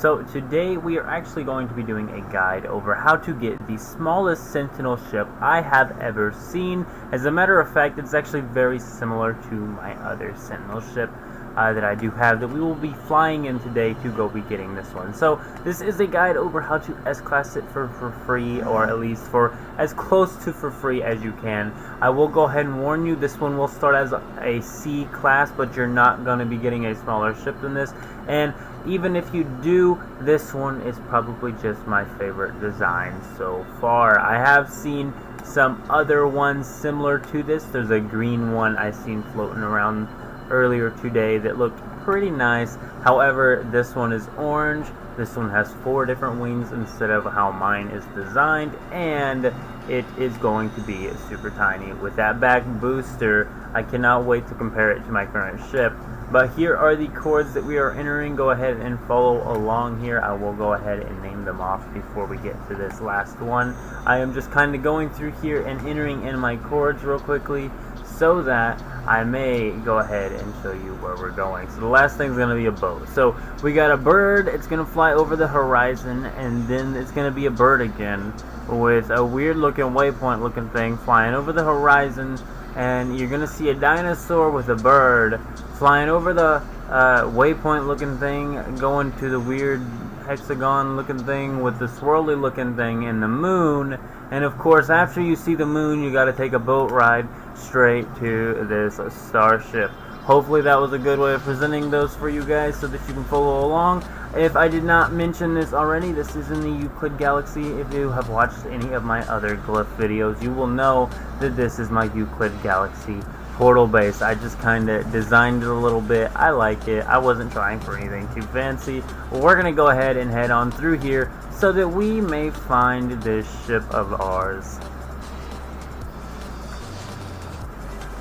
So today we are actually going to be doing a guide over how to get the smallest Sentinel ship I have ever seen. As a matter of fact, it's actually very similar to my other Sentinel ship that I do have that we will be flying in today to go be getting this one. So this is a guide over how to S-class it for free, or at least for as close to for free as you can. I will go ahead and warn you, this one will start as a C class, but you're not going to be getting a smaller ship than this. And even if you do, this one is probably just my favorite design so far. I have seen some other ones similar to this. There's a green one I seen floating around earlier today that looked pretty nice. However, this one is orange. This one has 4 different wings instead of how mine is designed, and it is going to be super tiny. With that back booster, I cannot wait to compare it to my current ship. But here are the chords that we are entering. Go ahead and follow along here. I will go ahead and name them off before we get to this last one. I am just kind of going through here and entering in my chords real quickly so that I may go ahead and show you where we're going. So the last thing is going to be a boat. So we got a bird. It's going to fly over the horizon, and then it's going to be a bird again with a weird looking waypoint looking thing flying over the horizon. And you're going to see a dinosaur with a bird flying over the waypoint looking thing, going to the weird hexagon looking thing with the swirly looking thing in the moon. And of course, after you see the moon, you got to take a boat ride straight to this starship. Hopefully that was a good way of presenting those for you guys so that you can follow along. If I did not mention this already, this is in the Euclid Galaxy. If you have watched any of my other glyph videos, you will know that this is my Euclid Galaxy portal base. I just kind of designed it a little bit. I like it. I wasn't trying for anything too fancy. Well, we're going to go ahead and head on through here so that we may find this ship of ours.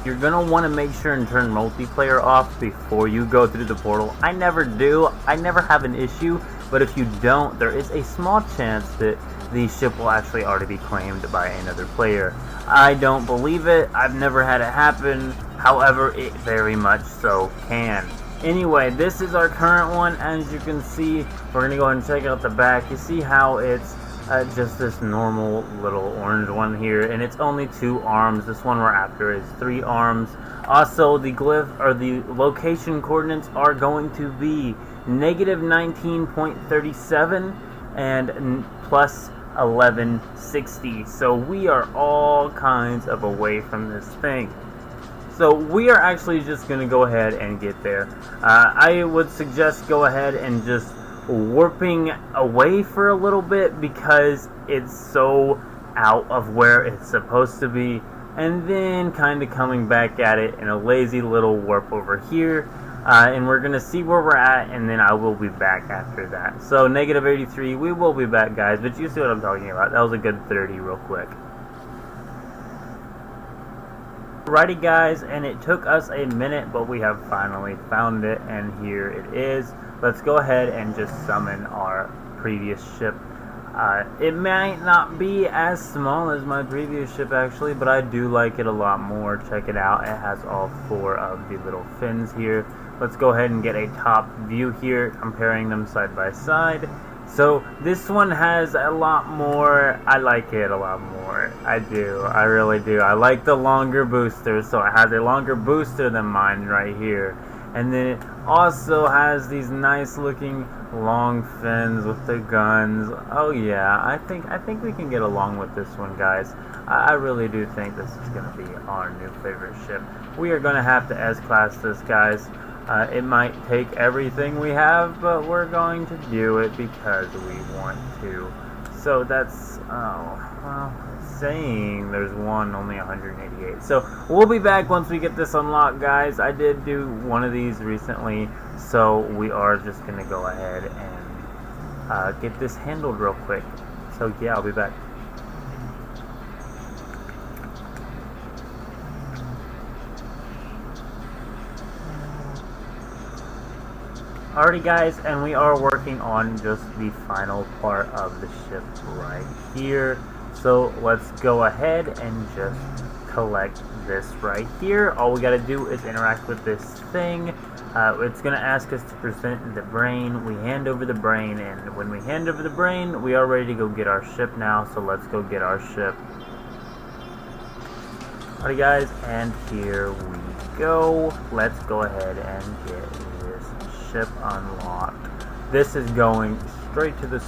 You're going to want to make sure and turn multiplayer off before you go through the portal. I never do. I never have an issue. But if you don't, there is a small chance that the ship will actually already be claimed by another player. I don't believe it. I've never had it happen. However, it very much so can. Anyway, this is our current one. As you can see, we're going to go ahead and check out the back. You see how it's just this normal little orange one here, and it's only 2 arms. This one we're after is 3 arms. Also, the glyph or the location coordinates are going to be negative 19.37 and plus 1160. So we are all kinds of away from this thing. So we are actually just going to go ahead and get there. I would suggest go ahead and just warping away for a little bit because it's so out of where it's supposed to be, and then kind of coming back at it in a lazy little warp over here, and we're gonna see where we're at, and then I will be back after that. So negative 83, we will be back, guys, but you see what I'm talking about. That was a good 30 real quick. Alrighty, guys, and it took us a minute, but we have finally found it, and here it is. Let's go ahead and just summon our previous ship. It might not be as small as my previous ship, actually, but I do like it a lot more. Check it out. It has all 4 of the little fins here. Let's go ahead and get a top view here, comparing them side by side. So this one has a lot more. I like it a lot more. I do. I really do. I like the longer booster, so it has a longer booster than mine right here. And then it also has these nice looking long fins with the guns. Oh yeah, I think we can get along with this one, guys. I really do think this is going to be our new favorite ship. We are going to have to S-class this, guys. It might take everything we have, but we're going to do it because we want to. So that's, saying there's one, only 188. So we'll be back once we get this unlocked, guys. I did do one of these recently, so we are just going to go ahead and get this handled real quick. So yeah, I'll be back. Alrighty, guys, and we are working on just the final part of the ship right here. So let's go ahead and just collect this right here. All we gotta do is interact with this thing. It's gonna ask us to present the brain. We hand over the brain, and when we hand over the brain, we are ready to go get our ship now, so let's go get our ship. Alright guys, and here we go. Let's go ahead and get this ship unlocked. This is going straight to the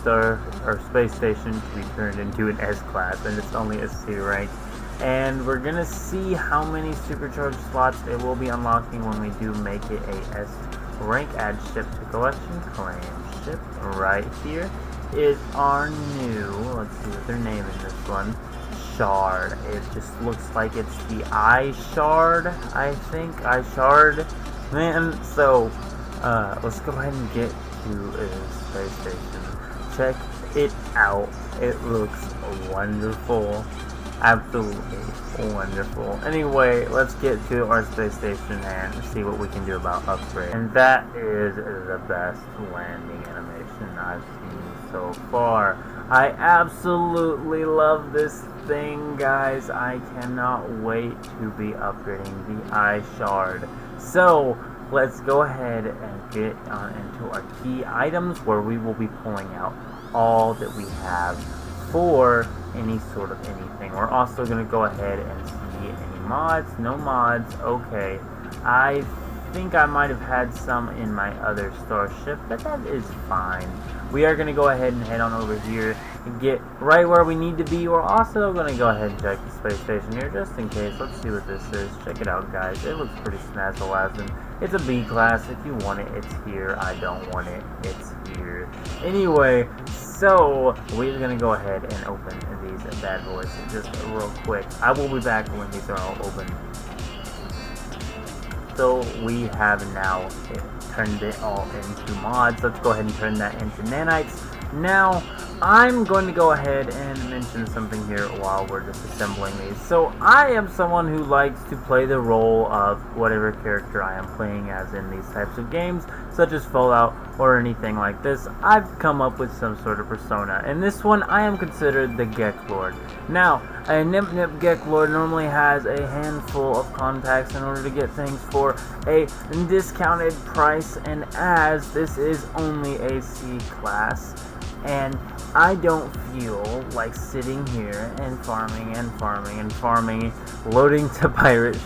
space station to be turned into an S-class, and it's only a C rank. And we're gonna see how many supercharged slots it will be unlocking when we do make it a S rank. Add ship to collection, claim ship. Right here is our new, let's see what their name is, this one, Shard. It just looks like it's the I-Shard, I think, I-Shard, man. So let's go ahead and get to the space station. Check it out, it looks wonderful. Absolutely wonderful. Anyway, let's get to our space station and see what we can do about upgrade. And that is the best landing animation I've seen so far. I absolutely love this thing, guys. I cannot wait to be upgrading the I-Shard. So let's go ahead and get into our key items, where we will be pulling out all that we have for any sort of anything. We're also going to go ahead and see any mods. No mods. Okay, I think I might have had some in my other starship, but that is fine. We are going to go ahead and head on over here and get right where we need to be. We're also going to go ahead and check the space station here just in case. Let's see what this is. Check it out, guys. It looks pretty snazzle-lazzin'. It's a B class. If you want it, it's here. I don't want it. It's here. Anyway, so we're going to go ahead and open these bad boys just real quick. I will be back when these are all open. So we have now turned it all into mods. Let's go ahead and turn that into nanites. Now, I'm going to go ahead and mention something here while we're just assembling these. So, I am someone who likes to play the role of whatever character I am playing as in these types of games, such as Fallout or anything like this. I've come up with some sort of persona. In this one, I am considered the geklord. Now, a Nip geklord normally has a handful of contacts in order to get things for a discounted price, and as this is only a C class, and I don't feel like sitting here and farming and farming and farming, loading to pirate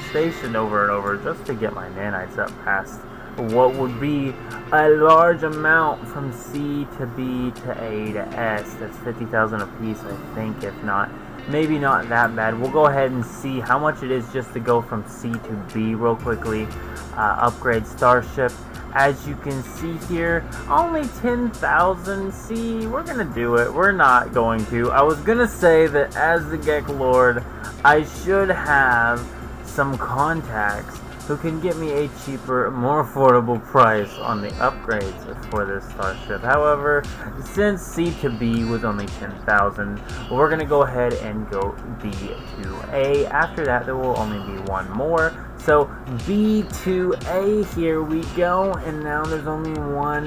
station over and over just to get my nanites up past what would be a large amount from C to B to A to S. That's 50,000 apiece, I think, if not. Maybe not that bad. We'll go ahead and see how much it is just to go from C to B real quickly. Upgrade starship. As you can see here, only 10,000 C. We're gonna do it. We're not going to. I was gonna say that as the geklord, I should have some contacts who can get me a cheaper, more affordable price on the upgrades for this starship. However, since C to B was only 10,000, we're going to go ahead and go B to A. After that, there will only be one more. So, B to A, here we go. And now there's only one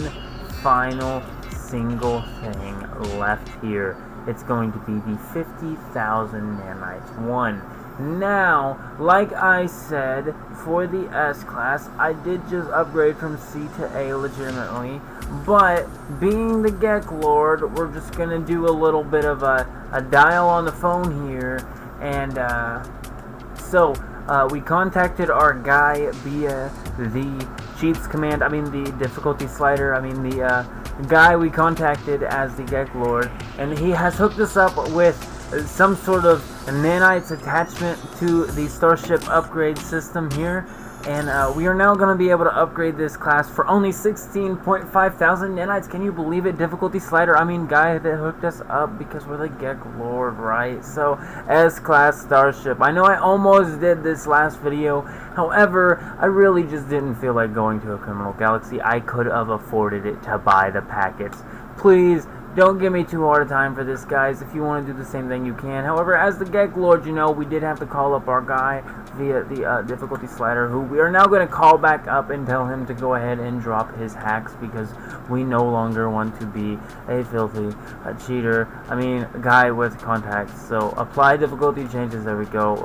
final single thing left here. It's going to be the 50,000 nanites one. Now, like I said, for the S-Class, I did just upgrade from C to A legitimately, but being the geklord, we're just going to do a little bit of a dial on the phone here, and so we contacted our guy via the cheats command, the difficulty slider, the guy we contacted as the geklord, and he has hooked us up with some sort of nanites attachment to the starship upgrade system here, and we are now going to be able to upgrade this class for only 16.5 thousand nanites. Can you believe it? Difficulty slider, guy that hooked us up because we're the geklord, right? So, S-class starship. I know I almost did this last video, however, I really just didn't feel like going to a criminal galaxy. I could have afforded it to buy the packets. Please Don't give me too hard a time for this, guys. If you want to do the same thing, you can. However, as the geklord, we did have to call up our guy via the difficulty slider, who we are now going to call back up and tell him to go ahead and drop his hacks, because we no longer want to be a filthy cheater. Guy with contacts. So apply difficulty changes. There we go.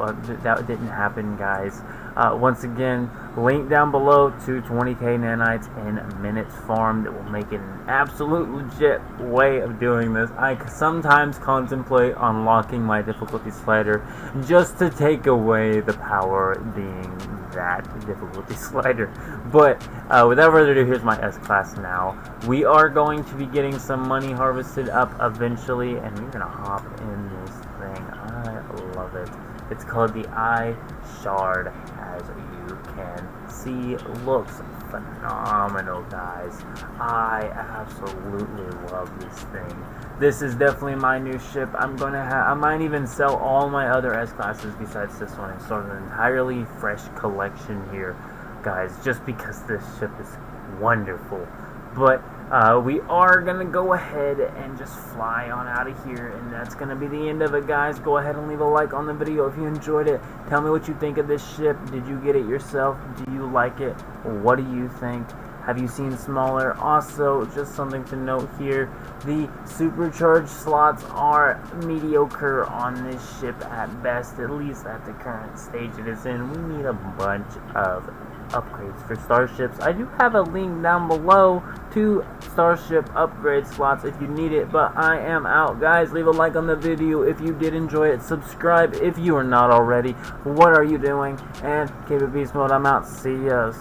That didn't happen, guys. Once again, link down below to 20k nanites in minutes farm that will make it an absolute legit way of doing this. I sometimes contemplate unlocking my difficulty slider just to take away the power being that difficulty slider. But without further ado, here's my S-Class now. We are going to be getting some money harvested up eventually, and we're going to hop in this thing. I love it. It's called the Eye Shard, as you can see. Looks phenomenal, guys. I absolutely love this thing. This is definitely my new ship. I might even sell all my other S-Classes besides this one and start an entirely fresh collection here, guys, just because this ship is wonderful. But we are going to go ahead and just fly on out of here, and that's going to be the end of it, guys. Go ahead and leave a like on the video if you enjoyed it. Tell me what you think of this ship. Did you get it yourself? Do you like it? What do you think? Have you seen smaller? Also, just something to note here, the supercharged slots are mediocre on this ship at best, at least at the current stage it is in. We need a bunch of upgrades for starships. I do have a link down below to starship upgrade slots if you need it, but I am out, guys. Leave a like on the video if you did enjoy it. Subscribe if you are not already. What are you doing? And keep it beast mode. I'm out. See ya.